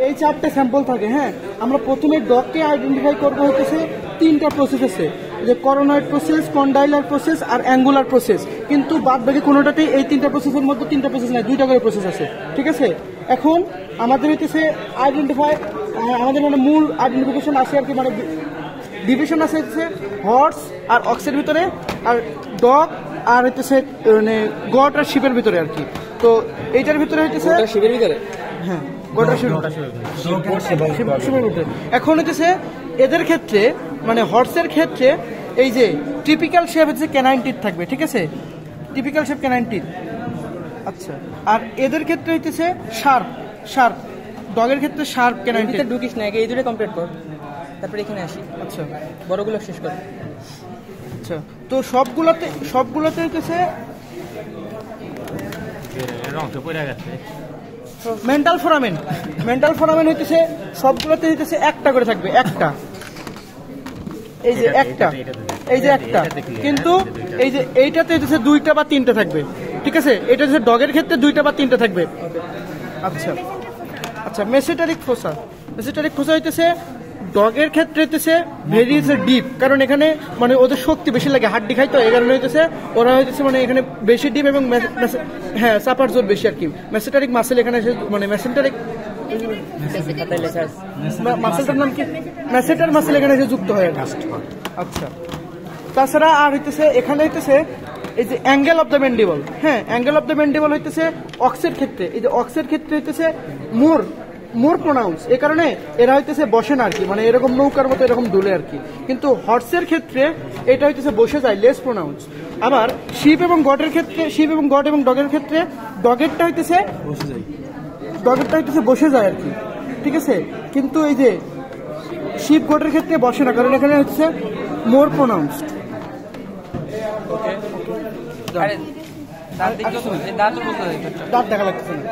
এই চারটে স্যাম্পল থাকে। হ্যাঁ, আমরা প্রথমে ডগকে আইডেন্টিফাই করবো হচ্ছে তিনটা প্রসেসে, যে করোনয়েড প্রসেস, কন্ডাইলার প্রসেস আর অ্যাঙ্গুলার প্রসেস। কিন্তু বাদ বাকি কোনোটাতেই এই তিনটা প্রসেসের মধ্যে তিনটা প্রসেস নাই, দুইটা করে প্রসেস আছে। ঠিক আছে, এখন আমাদের হইতেছে আইডেন্টিফাই, আমাদের মানে মূল আইডেন্টিফিকেশন আছে আর কি, মানে ডিভিশন আছে হচ্ছে হর্স আর অক্সের ভিতরে, আর ডগ আর হইতেছে মানে গট আর শিপের ভিতরে আর কি। তো এইটার ভিতরে হইতেছে শিপের ভিতরে, হ্যাঁ এখন হচ্ছে এদের ক্ষেত্রে মানে হর্সের ক্ষেত্রে এই যে টিপিক্যাল শেপ হচ্ছে ক্যানাইন টিথ থাকবে। ঠিক আছে, টিপিক্যাল শেপ ক্যানাইন টিথ। আচ্ছা, আর এদের ক্ষেত্রে হইতেছে শার্প শার্প, ডগের ক্ষেত্রে শার্প ক্যানাইন টিথ। ঢুকিস না, এই দুটো কমপ্লিট কর, তারপরে এখানে আসি। আচ্ছা, বড়গুলো শেষ কর। আচ্ছা, তো সবগুলোতে হইতেছে মেন্টাল ফোরামেন হইতেছে সবগুলোতে হইতেছে একটা করে থাকবে, একটা, এই যে একটা, এই যে একটা, কিন্তু এই যে এইটাতে হইতেছে দুইটা বা তিনটা থাকবে। ঠিক আছে, এটা হচ্ছে ডগের ক্ষেত্রে দুইটা বা তিনটা থাকবে। আচ্ছা আচ্ছা, মেসেটারিক ফোসা হইতেছে ডগের ক্ষেত্রে হইতেছে ভেরি ডিপ, কারণ এখানে মানে ওদের শক্তি বেশি লাগে, হাড্ডি খাই, তো এই কারণে হইতেছে ওরা হইতেছে মানে এখানে বেশি ডিপ এবং হ্যাঁ চাপার জোর বেশি আর কি। মেসেটারিক মাসেল এখানে মানে মেসেন্টারিক মাসেলটার নাম কি, মেসেটার মাসেল এখানে এসে যুক্ত হয়। আচ্ছা, তাছাড়া আর হইতেছে এখানে হইতেছে এই যে অ্যাঙ্গেল অফ দ্য ম্যান্ডিবল। হ্যাঁ, অ্যাঙ্গেল অফ দ্য ম্যান্ডিবল হইতেছে অক্সের ক্ষেত্রে, এই যে অক্সের ক্ষেত্রে হইতেছে মোর প্রোনাউন্স, এই কারণে এরা হইতেছে বসে না আর কি, মানে এরকম নৌকার মতো এরকম দুলে আর কি। কিন্তু হর্সের ক্ষেত্রে এটা হইতেছে বসে যায়, লেস প্রোনাউন্স। আবার শিপ এবং গট এবং ডগের ক্ষেত্রে ডগেরটা হইতেছে বসে যায় আর কি। ঠিক আছে, কিন্তু এই যে শিপ গটের ক্ষেত্রে বসে না, কারণ এখানে হচ্ছে মোর প্রোনাউন্সড। দাঁত দেখা লাগতেছে না।